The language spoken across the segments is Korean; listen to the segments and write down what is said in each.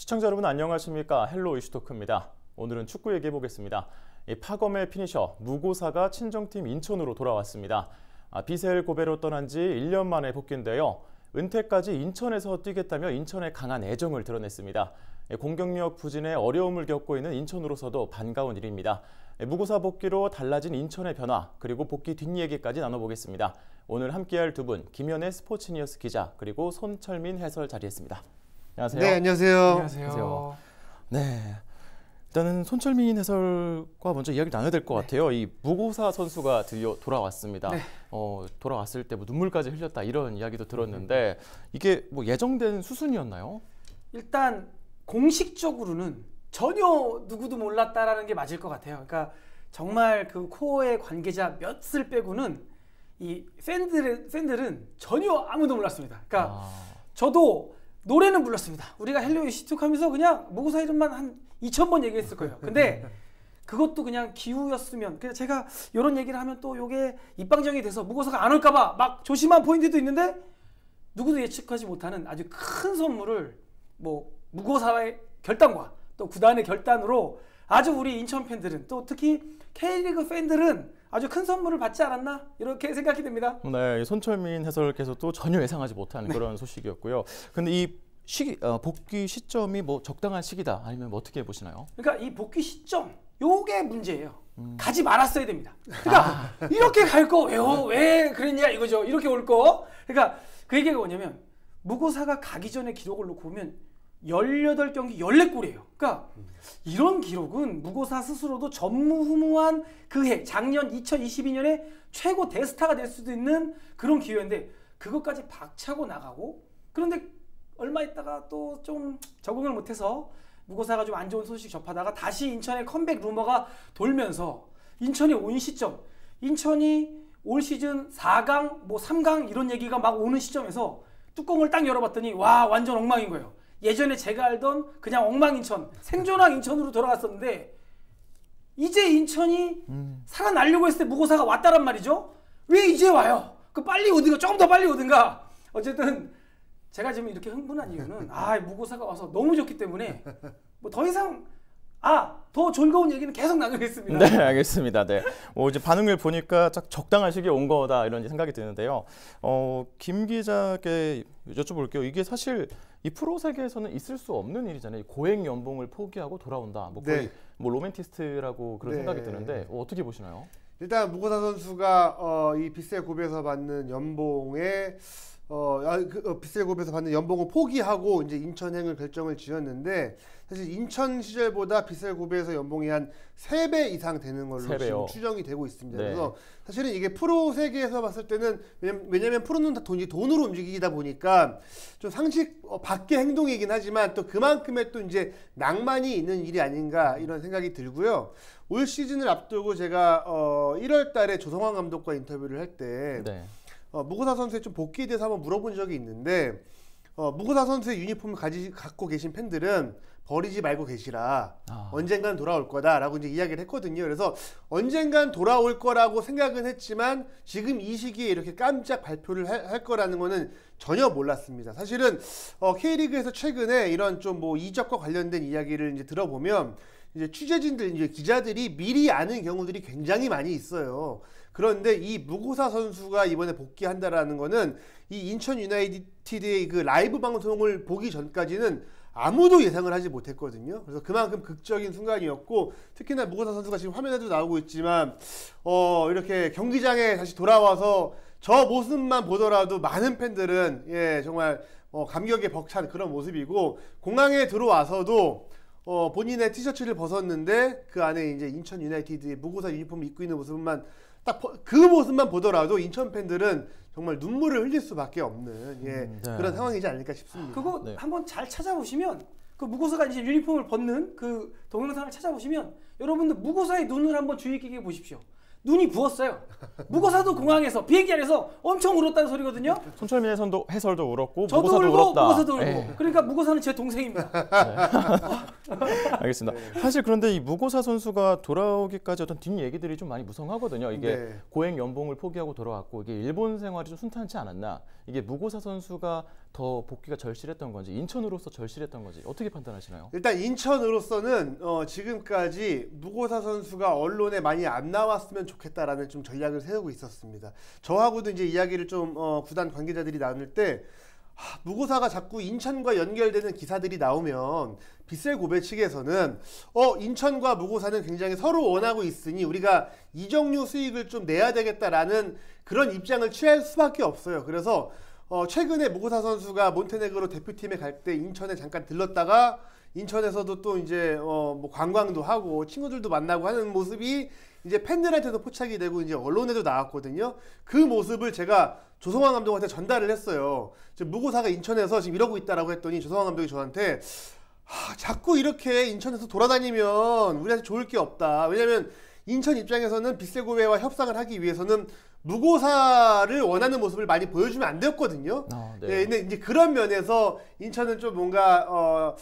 시청자 여러분 안녕하십니까? 헬로 이슈토크입니다. 오늘은 축구 얘기해 보겠습니다. 파검의 피니셔 무고사가 친정팀 인천으로 돌아왔습니다. 비셀 고베로 떠난 지 1년 만에 복귀인데요. 은퇴까지 인천에서 뛰겠다며 인천의 강한 애정을 드러냈습니다. 공격력 부진에 어려움을 겪고 있는 인천으로서도 반가운 일입니다. 무고사 복귀로 달라진 인천의 변화, 그리고 복귀 뒷얘기까지 나눠보겠습니다. 오늘 함께할 두 분, 김현애 스포츠니어스 기자, 그리고 손철민 해설 자리했습니다. 안녕하세요. 네, 안녕하세요. 안녕하세요. 네, 일단은 손철민 해설과 먼저 이야기를 나눠야 될 것 같아요. 이 무고사 선수가 드디어 돌아왔습니다. 네. 돌아왔을 때 뭐 눈물까지 흘렸다 이런 이야기도 들었는데 이게 뭐 예정된 수순이었나요? 일단 공식적으로는 전혀 누구도 몰랐다라는 게 맞을 것 같아요. 그러니까 정말 그 코어의 관계자 몇을 빼고는 이 팬들은 전혀 아무도 몰랐습니다. 그러니까 저도 노래는 불렀습니다. 우리가 헬로 이슈토크 하면서 그냥 무고사 이름만 한 2000번 얘기했을 거예요. 근데 그것도 그냥 기우였으면, 그래서 제가 이런 얘기를 하면 또 이게 입방정이 돼서 무고사가 안 올까봐 막 조심한 포인트도 있는데 누구도 예측하지 못하는 아주 큰 선물을 뭐 무고사의 결단과 또 구단의 결단으로 아주 우리 인천 팬들은 또 특히 K리그 팬들은 아주 큰 선물을 받지 않았나 이렇게 생각이 됩니다. 네, 손철민 해설께서도 전혀 예상하지 못한 그런 소식이었고요. 근데 이 시기, 복귀 시점이 뭐 적당한 시기다 아니면 뭐 어떻게 보시나요? 그러니까 이 복귀 시점 요게 문제예요. 가지 말았어야 됩니다. 그러니까 이렇게 갈 거 왜 그랬냐 이거죠. 이렇게 올 거. 그러니까 그 얘기가 뭐냐면 무고사가 가기 전에 기록을 놓고 보면 18경기 14골이에요. 그러니까 이런 기록은 무고사 스스로도 전무후무한 그 해, 작년 2022년에 최고 대스타가 될 수도 있는 그런 기회인데 그것까지 박차고 나가고, 그런데 얼마 있다가 또 좀 적응을 못해서 무고사가 좀 안 좋은 소식 접하다가 다시 인천의 컴백 루머가 돌면서 인천이 온 시점, 인천이 올 시즌 4강, 뭐 3강 이런 얘기가 막 오는 시점에서 뚜껑을 딱 열어봤더니 와, 완전 엉망인 거예요. 예전에 제가 알던 그냥 엉망인천, 생존왕 인천으로 돌아갔었는데 이제 인천이 살아나려고 했을 때 무고사가 왔다란 말이죠. 왜 이제 와요? 그 빨리 오든가 조금 더 빨리 오든가. 어쨌든 제가 지금 이렇게 흥분한 이유는 무고사가 와서 너무 좋기 때문에 뭐 더 이상 더 즐거운 얘기는 계속 나누겠습니다. 네, 알겠습니다. 네, 이제 반응을 보니까 딱 적당한 시기에 온 거다 이런 생각이 드는데요. 김 기자께 여쭤볼게요. 이게 사실 이 프로 세계에서는 있을 수 없는 일이잖아요. 고액 연봉을 포기하고 돌아온다. 뭐 거의 뭐 로맨티스트라고 그런 생각이 드는데 어떻게 보시나요? 일단 무고사 선수가 이 비셀 고베에서 받는 연봉에 비셀 고베에서 받는 연봉을 포기하고 이제 인천행을 결정을 지었는데, 사실 인천 시절보다 비셀 고베에서 연봉이 한 3배 이상 되는 걸로 지금 추정이 되고 있습니다. 네. 그래서 사실은 이게 프로 세계에서 봤을 때는 왜냐면 프로는 다 돈으로 움직이다 보니까 좀 상식 밖의 행동이긴 하지만 또 그만큼의 또 이제 낭만이 있는 일이 아닌가 이런 생각이 들고요. 올 시즌을 앞두고 제가 1월 달에 조성환 감독과 인터뷰를 할 때 무고사 선수의 좀 복귀에 대해서 한번 물어본 적이 있는데, 무고사 선수의 유니폼을 갖고 계신 팬들은 버리지 말고 계시라. 언젠간 돌아올 거다라고 이제 이야기를 했거든요. 그래서 언젠간 돌아올 거라고 생각은 했지만 지금 이 시기에 이렇게 깜짝 발표를 할 거라는 거는 전혀 몰랐습니다. 사실은 K리그에서 최근에 이런 좀 뭐 이적과 관련된 이야기를 이제 들어보면 이제 취재진들, 이제 기자들이 미리 아는 경우들이 굉장히 많이 있어요. 그런데 이 무고사 선수가 이번에 복귀한다라는 거는 이 인천 유나이티드의 그 라이브 방송을 보기 전까지는 아무도 예상을 하지 못했거든요. 그래서 그만큼 극적인 순간이었고, 특히나 무고사 선수가 지금 화면에도 나오고 있지만 이렇게 경기장에 다시 돌아와서 저 모습만 보더라도 많은 팬들은 정말 감격에 벅찬 그런 모습이고, 공항에 들어와서도 본인의 티셔츠를 벗었는데 그 안에 이제 인천 유나이티드의 무고사 유니폼을 입고 있는 모습만 딱 그 모습만 보더라도 인천 팬들은 정말 눈물을 흘릴 수밖에 없는 그런 상황이지 않을까 싶습니다. 그거 한번 잘 찾아보시면, 그 무고사가 이제 유니폼을 벗는 그 동영상을 찾아보시면 여러분들 무고사의 눈을 한번 주의 깊게 보십시오. 눈이 부었어요. 무고사도 공항에서 비행기 안에서 엄청 울었다는 소리거든요. 손철민 해설도 울었고 저도 무고사도 울고 울었다. 무고사도 울고. 그러니까 무고사는 제 동생입니다. 알겠습니다. 사실 그런데 이 무고사 선수가 돌아오기까지 어떤 뒷얘기들이 좀 많이 무성하거든요. 이게 고액 연봉을 포기하고 돌아왔고 이게 일본 생활이 좀 순탄치 않았나. 이게 무고사 선수가 더 복귀가 절실했던 건지 인천으로서 절실했던 건지 어떻게 판단하시나요? 일단 인천으로서는 지금까지 무고사 선수가 언론에 많이 안 나왔으면 좋겠다라는 좀 전략을 세우고 있었습니다. 저하고도 이제 이야기를 좀 구단 관계자들이 나눌 때 무고사가 자꾸 인천과 연결되는 기사들이 나오면 빗셀 고베 측에서는 인천과 무고사는 굉장히 서로 원하고 있으니 우리가 이적료 수익을 좀 내야 되겠다라는 그런 입장을 취할 수밖에 없어요. 그래서 최근에 무고사 선수가 몬테네그로 대표팀에 갈 때 인천에 잠깐 들렀다가 인천에서도 또 이제 뭐 관광도 하고 친구들도 만나고 하는 모습이 이제 팬들한테도 포착이 되고 이제 언론에도 나왔거든요. 그 모습을 제가 조성환 감독한테 전달을 했어요. 지금 무고사가 인천에서 지금 이러고 있다라고 했더니 조성환 감독이 저한테 자꾸 이렇게 인천에서 돌아다니면 우리한테 좋을 게 없다. 왜냐면 인천 입장에서는 빗셀고베와 협상을 하기 위해서는 무고사를 원하는 모습을 많이 보여주면 안 되었거든요. 네. 네, 근데 이제 그런 면에서 인천은 좀 뭔가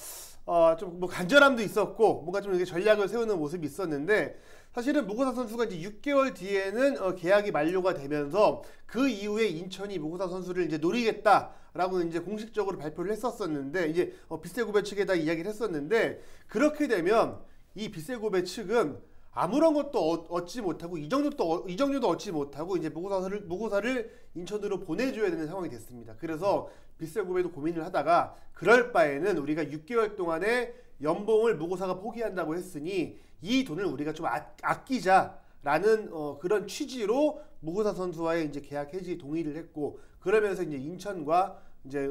좀 뭐 간절함도 있었고 뭔가 좀 이렇게 전략을 세우는 모습이 있었는데 사실은 무고사 선수가 이제 6개월 뒤에는 계약이 만료가 되면서 그 이후에 인천이 무고사 선수를 이제 노리겠다라고 이제 공식적으로 발표를 했었었는데 이제 빗셀고베 측에다 이야기를 했었는데 그렇게 되면 이 빗셀고베 측은 아무런 것도 얻지 못하고 이적료도 얻지 못하고 이제 무고사를 인천으로 보내줘야 되는 상황이 됐습니다. 그래서 빗셀고베도 고민을 하다가 그럴 바에는 우리가 6개월 동안의 연봉을 무고사가 포기한다고 했으니 이 돈을 우리가 좀 아끼자라는 그런 취지로 무고사 선수와의 이제 계약 해지 동의를 했고 그러면서 이제 인천과 이제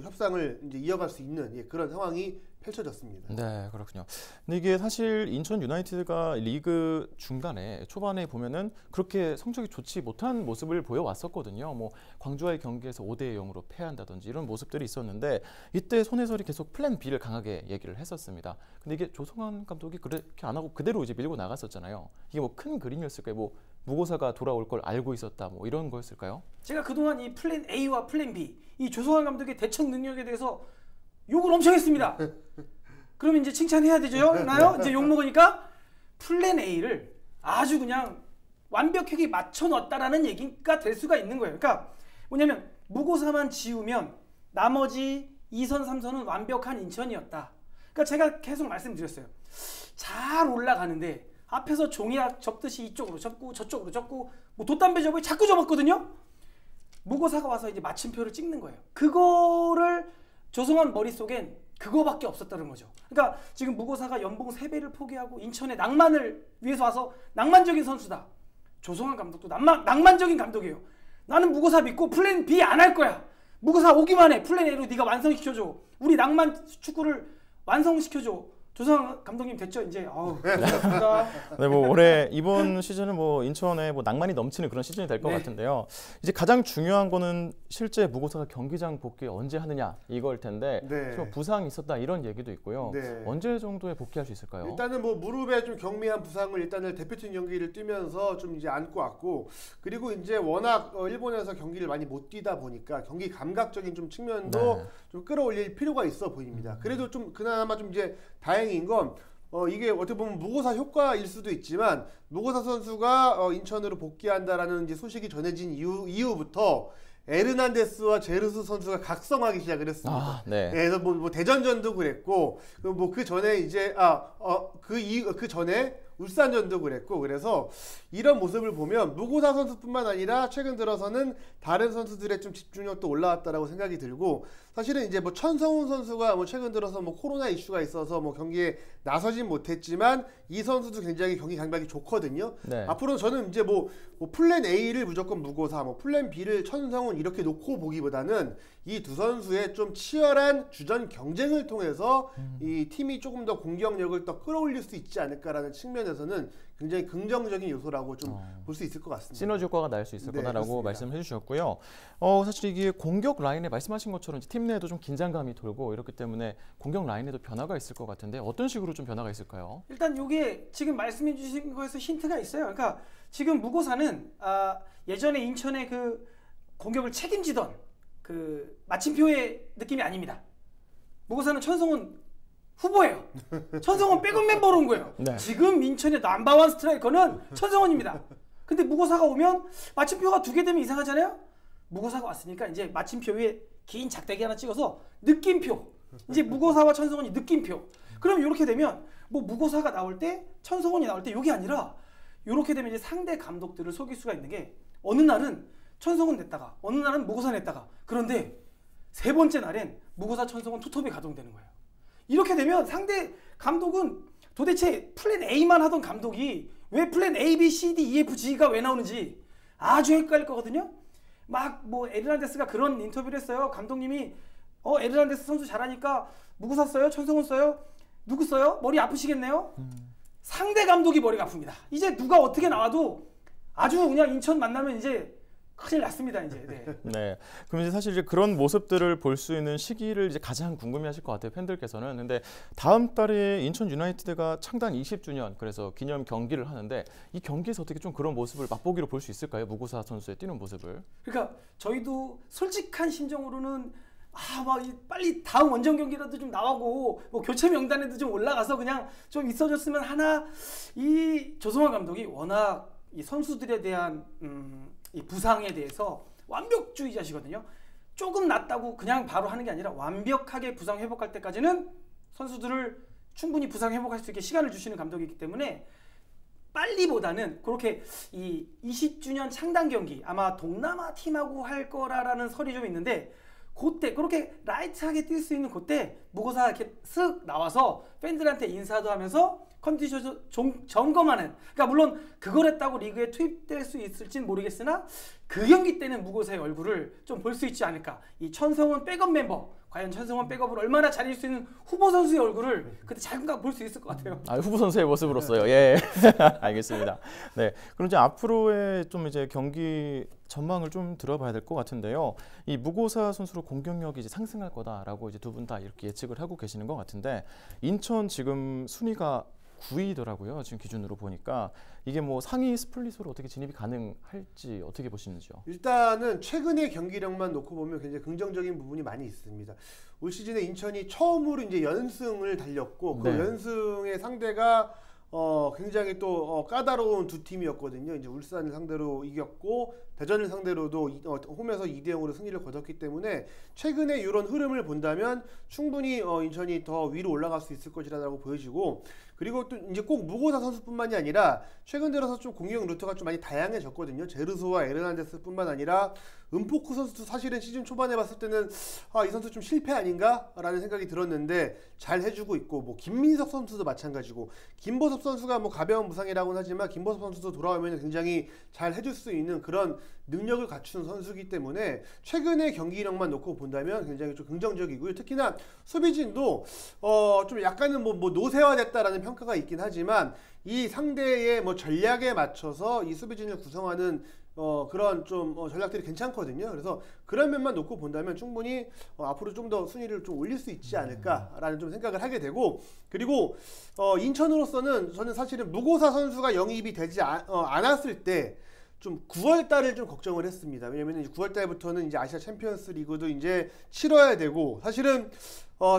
협상을 이제 이어갈 수 있는 그런 상황이 펼쳐졌습니다. 네, 그렇군요. 근데 이게 사실 인천 유나이티드가 리그 초반에 보면은 그렇게 성적이 좋지 못한 모습을 보여왔었거든요. 뭐 광주와의 경기에서 5대0으로 패한다든지 이런 모습들이 있었는데 이때 손 해설이 계속 플랜 B를 강하게 얘기를 했었습니다. 근데 이게 조성환 감독이 그렇게 안 하고 그대로 이제 밀고 나갔었잖아요. 이게 뭐 큰 그림이었을까요? 뭐 무고사가 돌아올 걸 알고 있었다, 뭐 이런 거였을까요? 제가 그동안 이 플랜 A와 플랜 B, 이 조성환 감독의 대처 능력에 대해서 욕을 엄청 했습니다. 그러면 이제 칭찬해야 되죠? 나요? 이제 욕 먹으니까 플랜 A를 아주 그냥 완벽하게 맞춰 넣었다라는 얘기가 될 수가 있는 거예요. 그러니까 뭐냐면 무고사만 지우면 나머지 2선, 3선은 완벽한 인천이었다. 그러니까 제가 계속 말씀드렸어요. 잘 올라가는데 앞에서 종이학 접듯이 이쪽으로 접고 저쪽으로 접고 뭐 돛담배 접고 자꾸 접었거든요. 무고사가 와서 이제 마침표를 찍는 거예요. 그거를 조성환 머릿속엔 그거밖에 없었다는 거죠. 그러니까 지금 무고사가 연봉 3배를 포기하고 인천의 낭만을 위해서 와서 낭만적인 선수다. 조성환 감독도 낭만적인 감독이에요. 나는 무고사 믿고 플랜 B 안 할 거야. 무고사 오기만 해. 플랜 A로 네가 완성시켜줘. 우리 낭만 축구를 완성시켜줘. 조성환 감독님 됐죠? 이제 감사합니다. 네, 뭐 올해 이번 시즌은 뭐 인천에 뭐 낭만이 넘치는 그런 시즌이 될 것 같은데요. 이제 가장 중요한 거는 실제 무고사가 경기장 복귀 언제 하느냐 이걸 텐데 부상이 있었다 이런 얘기도 있고요. 언제 정도에 복귀할 수 있을까요? 일단은 뭐 무릎에 좀 경미한 부상을 일단은 대표팀 경기를 뛰면서 좀 이제 안고 왔고 그리고 이제 워낙 일본에서 경기를 많이 못 뛰다 보니까 경기 감각적인 좀 측면도 좀 끌어올릴 필요가 있어 보입니다. 그래도 좀 그나마 좀 이제 다행인 건 이게 어떻게 보면 무고사 효과일 수도 있지만 무고사 선수가 인천으로 복귀한다라는 이제 소식이 전해진 이후부터 에르난데스와 제르스 선수가 각성하기 시작을 했습니다. 그래서 뭐 대전전도 그랬고 뭐 그 전에 이제 그 전에 울산전도 그랬고 그래서 이런 모습을 보면 무고사 선수뿐만 아니라 최근 들어서는 다른 선수들의 좀 집중력도 올라왔다라고 생각이 들고 사실은 이제 뭐 천성훈 선수가 뭐 최근 들어서 뭐 코로나 이슈가 있어서 뭐 경기에 나서진 못했지만 이 선수도 굉장히 경기 감각이 좋거든요. 앞으로 저는 이제 뭐 플랜 A를 무조건 무고사, 뭐 플랜 B를 천성훈 이렇게 놓고 보기보다는 이 두 선수의 좀 치열한 주전 경쟁을 통해서 이 팀이 조금 더 공격력을 더 끌어올릴 수 있지 않을까라는 측면에서는 굉장히 긍정적인 요소라고 좀 볼 수 있을 것 같습니다. 시너지 효과가 날 수 있을 거다라고 말씀해 주셨고요. 사실 이게 공격 라인에 말씀하신 것처럼 팀 내에도 좀 긴장감이 돌고 이렇기 때문에 공격 라인에도 변화가 있을 것 같은데 어떤 식으로 좀 변화가 있을까요? 일단 이게 지금 말씀해 주신 거에서 힌트가 있어요. 그러니까 지금 무고사는 예전에 인천의 그 공격을 책임지던 그 마침표의 느낌이 아닙니다. 무고사는 천성훈 후보예요. 천성훈 백업 멤버로 온 거예요. 지금 인천의 넘버원 스트라이커는 천성훈입니다. 근데 무고사가 오면 마침표가 2개 되면 이상하잖아요. 무고사가 왔으니까 이제 마침표 위에 긴 작대기 하나 찍어서 느낌표. 이제 무고사와 천성원이 느낌표. 그럼 이렇게 되면 뭐 무고사가 나올 때 천성원이 나올 때 이게 아니라 이렇게 되면 이제 상대 감독들을 속일 수가 있는 게 어느 날은 천성원 냈다가 어느 날은 무고사 냈다가 그런데 세 번째 날엔 무고사 천성원 투톱이 가동되는 거예요. 이렇게 되면 상대 감독은 도대체 플랜 A만 하던 감독이 왜 플랜 A, B, C, D, E, F, G가 왜 나오는지 아주 헷갈릴 거거든요. 막 뭐 에르난데스가 그런 인터뷰를 했어요. 감독님이 에르난데스 선수 잘하니까 무고사 써요? 천성원 써요? 누구 써요? 머리 아프시겠네요? 상대 감독이 머리가 아픕니다. 이제 누가 어떻게 나와도 아주 그냥 인천 만나면 이제 큰일 났습니다. 이제. 네. 네. 그럼 이제 사실 이제 그런 모습들을 볼 수 있는 시기를 이제 가장 궁금해하실 것 같아요, 팬들께서는. 근데 다음 달에 인천 유나이티드가 창단 20주년 그래서 기념 경기를 하는데 이 경기에서 어떻게 좀 그런 모습을 맛보기로 볼 수 있을까요? 무고사 선수의 뛰는 모습을. 그러니까 저희도 솔직한 심정으로는 막 빨리 다음 원정 경기라도 좀 나오고 뭐 교체 명단에도 좀 올라가서 그냥 좀 있어줬으면 하나. 이 조성환 감독이 워낙 이 선수들에 대한 이 부상에 대해서 완벽주의자시거든요. 조금 낫다고 그냥 바로 하는 게 아니라 완벽하게 부상 회복할 때까지는 선수들을 충분히 부상 회복할 수 있게 시간을 주시는 감독이기 때문에 빨리보다는 그렇게 이 20주년 창단 경기 아마 동남아 팀하고 할 거라는 설이 좀 있는데 그때 그렇게 라이트하게 뛸 수 있는 그때 무고사 이렇게 쓱 나와서 팬들한테 인사도 하면서 컨디션 점검하는. 그러니까 물론 그걸 했다고 리그에 투입될 수 있을지는 모르겠으나 그 경기 때는 무고사의 얼굴을 좀 볼 수 있지 않을까. 이 천성원 백업 멤버 과연 천성원 백업을 얼마나 잘할 수 있는 후보 선수의 얼굴을 그때 잠깐 볼 수 있을 것 같아요. 후보 선수의 모습으로서요. 예, 알겠습니다. 네, 그럼 이제 앞으로의 좀 이제 경기 전망을 좀 들어봐야 될 것 같은데요. 이 무고사 선수로 공격력이 이제 상승할 거다라고 이제 두 분 다 이렇게 예측을 하고 계시는 것 같은데 인천 지금 순위가 9위더라고요. 지금 기준으로 보니까 이게 뭐 상위 스플릿으로 어떻게 진입이 가능할지 어떻게 보시는지요? 일단은 최근의 경기력만 놓고 보면 굉장히 긍정적인 부분이 많이 있습니다. 올 시즌에 인천이 처음으로 이제 연승을 달렸고 그 네. 연승의 상대가 굉장히 또 까다로운 두 팀이었거든요. 이제 울산을 상대로 이겼고 대전을 상대로도 홈에서 2대0으로 승리를 거뒀기 때문에 최근에 이런 흐름을 본다면 충분히 인천이 더 위로 올라갈 수 있을 것이라고 보여지고 그리고 또 이제 꼭 무고사 선수뿐만이 아니라 최근 들어서 좀 공격 루트가 좀 많이 다양해졌거든요. 제르소와 에르난데스뿐만 아니라 은포크 선수도 사실은 시즌 초반에 봤을 때는 이 선수 좀 실패 아닌가라는 생각이 들었는데 잘 해주고 있고 뭐 김민석 선수도 마찬가지고 김보섭 선수가 뭐 가벼운 부상이라고는 하지만 김보섭 선수도 돌아오면 굉장히 잘 해줄 수 있는 그런 능력을 갖춘 선수이기 때문에 최근의 경기력만 놓고 본다면 굉장히 좀 긍정적이고요. 특히나 수비진도 좀 약간은 뭐 노쇠화됐다라는 평가가 있긴 하지만 이 상대의 뭐 전략에 맞춰서 이 수비진을 구성하는 그런 좀 전략들이 괜찮거든요. 그래서 그런 면만 놓고 본다면 충분히 앞으로 좀 더 순위를 좀 올릴 수 있지 않을까라는 좀 생각을 하게 되고 그리고 인천으로서는 저는 사실은 무고사 선수가 영입이 되지 않았을 때 좀 9월 달을 좀 걱정을 했습니다. 왜냐면 9월 달부터는 이제 아시아 챔피언스 리그도 이제 치러야 되고 사실은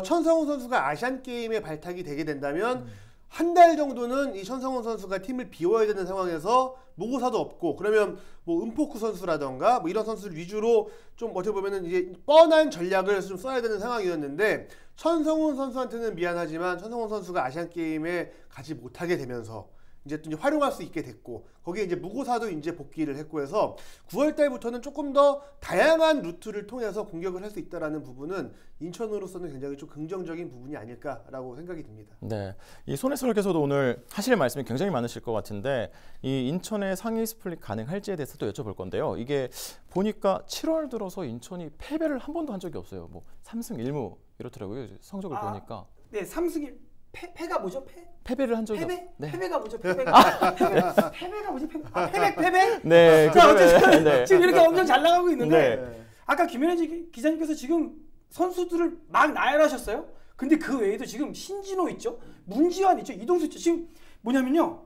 천성훈 선수가 아시안 게임에 발탁이 되게 된다면 한 달 정도는 이 천성훈 선수가 팀을 비워야 되는 상황에서 무고사도 없고 그러면 뭐 은포크 선수라던가 뭐 이런 선수를 위주로 좀 어떻게 보면은 이제 뻔한 전략을 좀 써야 되는 상황이었는데 천성훈 선수한테는 미안하지만 천성훈 선수가 아시안 게임에 가지 못하게 되면서 이제 또 이제 활용할 수 있게 됐고 거기에 이제 무고사도 이제 복귀를 했고 해서 9월 달부터는 조금 더 다양한 루트를 통해서 공격을 할 수 있다라는 부분은 인천으로서는 굉장히 좀 긍정적인 부분이 아닐까라고 생각이 듭니다. 네, 이 손해설께서도 오늘 하실 말씀이 굉장히 많으실 것 같은데 이 인천의 상위 스플릿 가능할지에 대해서도 여쭤볼 건데요. 이게 보니까 7월 들어서 인천이 패배를 한 번도 한 적이 없어요. 뭐 3승 1무 이렇더라고요. 성적을 보니까. 네, 3승 패가 뭐죠? 패배를 한 적이 패배? 네. 패배가 뭐죠? 패배가 뭐지? 패배? 네. 자, 어쨌든 네. 지금 이렇게 엄청 잘 나가고 있는데 네. 아까 김현애 기자님께서 지금 선수들을 막 나열하셨어요. 근데 그 외에도 지금 신진호 있죠? 문지환 있죠? 이동수 있죠? 지금 뭐냐면요.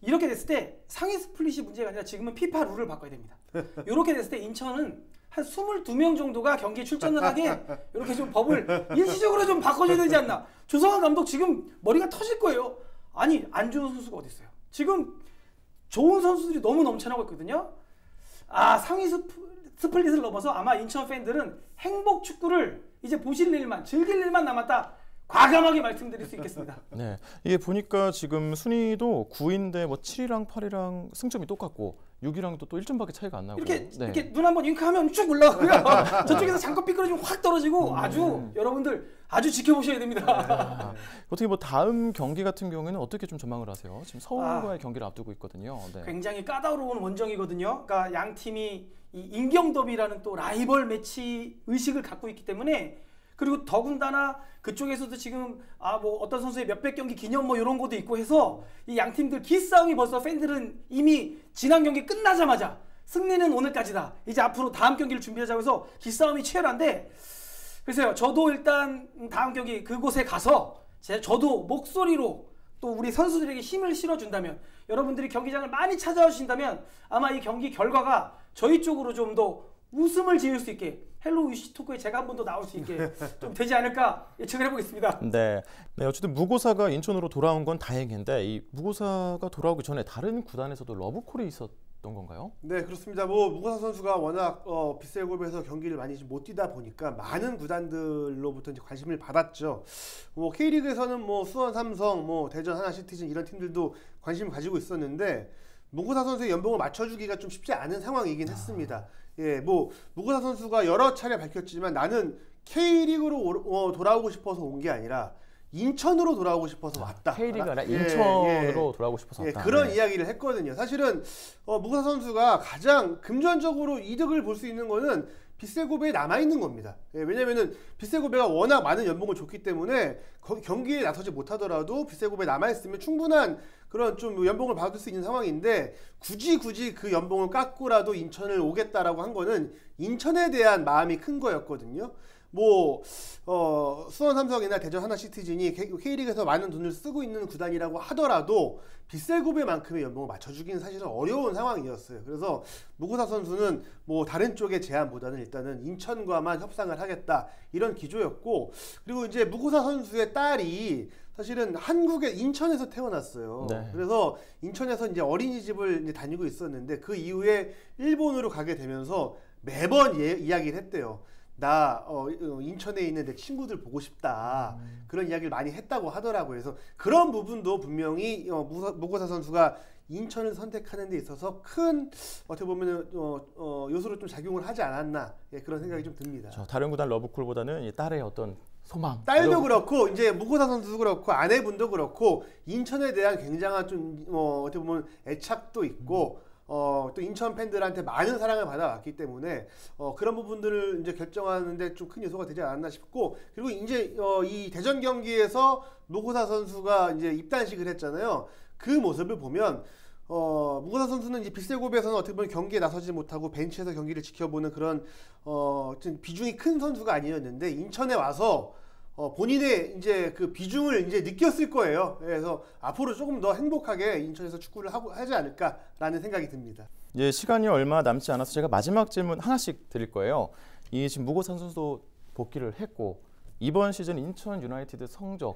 이렇게 됐을 때 상위 스플릿이 문제가 아니라 지금은 피파 룰을 바꿔야 됩니다. 이렇게 됐을 때 인천은 한 22명 정도가 경기에 출전을 하게 이렇게 좀 법을 일시적으로 좀 바꿔줘야 되지 않나. 조성환 감독 지금 머리가 터질 거예요. 아니 안 좋은 선수가 어디 있어요. 지금 좋은 선수들이 너무 넘쳐나고 있거든요. 상위 스플릿을 넘어서 아마 인천 팬들은 행복 축구를 이제 보실 일만, 즐길 일만 남았다. 과감하게 말씀드릴 수 있겠습니다. 네, 이게 보니까 지금 순위도 9인데 뭐 7위랑 8위랑 승점이 똑같고 6위랑도 또 1점밖에 차이가 안 나고 이렇게 눈 한번 윙크하면 쭉 올라가고요. 저쪽에서 잠깐 삐뚤어지면 확 떨어지고 아주 여러분들 아주 지켜보셔야 됩니다. 어떻게 뭐 다음 경기 같은 경우에는 어떻게 좀 전망을 하세요? 지금 서울과의 경기를 앞두고 있거든요. 네. 굉장히 까다로운 원정이거든요. 그러니까 양 팀이 이 인경 더비라는 또 라이벌 매치 의식을 갖고 있기 때문에 그리고 더군다나 그쪽에서도 지금 뭐 어떤 선수의 몇백 경기 기념 뭐 이런 것도 있고 해서 이 양 팀들 기싸움이 벌써 팬들은 이미 지난 경기 끝나자마자 승리는 오늘까지다. 이제 앞으로 다음 경기를 준비하자고 해서 기싸움이 치열한데 그래서요. 저도 일단 다음 경기 그곳에 가서 저도 목소리로 또 우리 선수들에게 힘을 실어준다면 여러분들이 경기장을 많이 찾아와 주신다면 아마 이 경기 결과가 저희 쪽으로 좀 더 웃음을 지을 수 있게 헬로 UC 토크에 제가 한 번 더 나올 수 있게 좀 되지 않을까 예측을 해보겠습니다. 네, 어쨌든 무고사가 인천으로 돌아온 건 다행인데 이 무고사가 돌아오기 전에 다른 구단에서도 러브콜이 있었던 건가요? 네, 그렇습니다. 뭐 무고사 선수가 워낙 빗셀골프에서 경기를 많이 못 뛰다 보니까 많은 구단들로부터 이제 관심을 받았죠. 뭐 K리그에서는 뭐 수원 삼성, 뭐 대전 하나시티즌 이런 팀들도 관심을 가지고 있었는데 무고사 선수의 연봉을 맞춰주기가 좀 쉽지 않은 상황이긴 했습니다. 예, 뭐 무고사 선수가 여러 차례 밝혔지만 나는 K리그로 돌아오고 싶어서 온 게 아니라 인천으로 돌아오고 싶어서 왔다. K리그가 아니라 인천으로 돌아오고 싶어서 왔다. 그런 이야기를 했거든요. 사실은 무고사 선수가 가장 금전적으로 이득을 볼 수 있는 거는 빗셀고베에 남아있는 겁니다. 왜냐면은 빗셀고베가 워낙 많은 연봉을 줬기 때문에 경기에 나서지 못하더라도 빗셀고베에 남아있으면 충분한 그런 좀 연봉을 받을 수 있는 상황인데 굳이 그 연봉을 깎고라도 인천을 오겠다라고 한 거는 인천에 대한 마음이 큰 거였거든요. 뭐 수원 삼성이나 대전 하나시티즌이 K리그에서 많은 돈을 쓰고 있는 구단이라고 하더라도 빗셀고베만큼의 연봉을 맞춰주기는 사실은 어려운 상황이었어요. 그래서 무고사 선수는 뭐 다른 쪽의 제안보다는 일단은 인천과만 협상을 하겠다 이런 기조였고 그리고 이제 무고사 선수의 딸이 사실은 한국의 인천에서 태어났어요. 네. 그래서 인천에서 이제 어린이집을 이제 다니고 있었는데 그 이후에 일본으로 가게 되면서 매번 이야기를 했대요. 나 인천에 있는 내 친구들 보고 싶다. 그런 이야기를 많이 했다고 하더라고요. 그래서 그런 부분도 분명히 무고사 선수가 인천을 선택하는 데 있어서 큰 어떻게 보면 요소로 좀 작용을 하지 않았나 그런 생각이 좀 듭니다. 다른 구단 러브콜보다는 이 딸의 어떤 소망. 딸도 그렇고 이제 무고사 선수도 그렇고 아내분도 그렇고 인천에 대한 굉장한 좀 어떻게 보면 애착도 있고 또 인천 팬들한테 많은 사랑을 받아왔기 때문에 그런 부분들을 이제 결정하는데 좀 큰 요소가 되지 않았나 싶고 그리고 이제 이 대전 경기에서 무고사 선수가 이제 입단식을 했잖아요. 그 모습을 보면 무고사 선수는 이제 빗셀고베에서는 어떻게 보면 경기에 나서지 못하고 벤치에서 경기를 지켜보는 그런 좀 비중이 큰 선수가 아니었는데 인천에 와서 본인의 이제 그 비중을 이제 느꼈을 거예요. 그래서 앞으로 조금 더 행복하게 인천에서 축구를 하지 않을까라는 생각이 듭니다. 예, 시간이 얼마 남지 않아서 제가 마지막 질문 하나씩 드릴 거예요. 이 지금 무고사 선수도 복귀를 했고 이번 시즌 인천 유나이티드 성적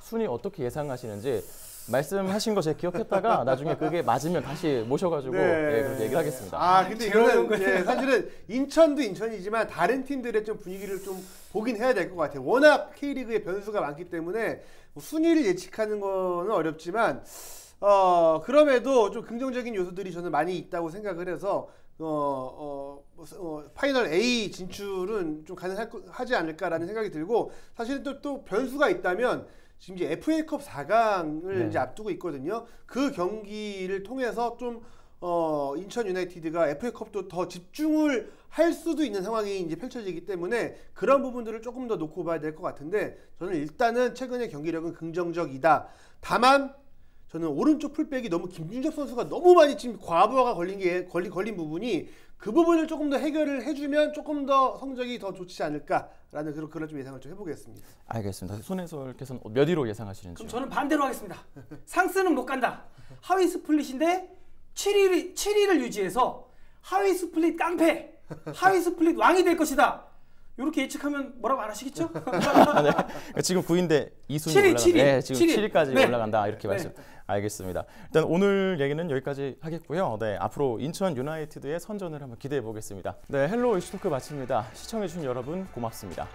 순위 어떻게 예상하시는지 말씀하신 거 제가 기억했다가 나중에 그게 맞으면 다시 모셔가지고 그렇게 얘기를 하겠습니다. 근데 이거는 사실은 인천도 인천이지만 다른 팀들의 좀 분위기를 좀 보긴 해야 될 것 같아요. 워낙 K리그에 변수가 많기 때문에 순위를 예측하는 거는 어렵지만 그럼에도 좀 긍정적인 요소들이 저는 많이 있다고 생각을 해서 파이널 A 진출은 좀 가능하지 않을까라는 생각이 들고 사실은 또 변수가 있다면 지금 이제 FA컵 4강을 이제 앞두고 있거든요. 그 경기를 통해서 좀 인천 유나이티드가 FA컵도 더 집중을 할 수도 있는 상황이 이제 펼쳐지기 때문에 그런 부분들을 조금 더 놓고 봐야 될 것 같은데 저는 일단은 최근의 경기력은 긍정적이다. 다만 저는 오른쪽 풀백이 너무 김준섭 선수가 너무 많이 지금 과부하가 걸린 부분이 그 부분을 조금 더 해결을 해주면 조금 더 성적이 더 좋지 않을까라는 그런 좀 예상을 좀 해보겠습니다. 알겠습니다. 손 해설께서는 몇 위로 예상하시는지요? 그럼 저는 반대로 하겠습니다. 상승은 못 간다. 하위 스플릿인데 7위를 유지해서 하위 스플릿 깡패, 하위 스플릿 왕이 될 것이다. 이렇게 예측하면 뭐라고 안 하시겠죠? 네. 지금 9위인데 2순위 7위, 올라간다. 7위. 네, 지금 7위. 7위까지 네. 올라간다. 이렇게 말씀. 알겠습니다. 일단 오늘 얘기는 여기까지 하겠고요. 네, 앞으로 인천 유나이티드의 선전을 한번 기대해 보겠습니다. 네, 헬로 이슈토크 마칩니다. 시청해 주신 여러분 고맙습니다.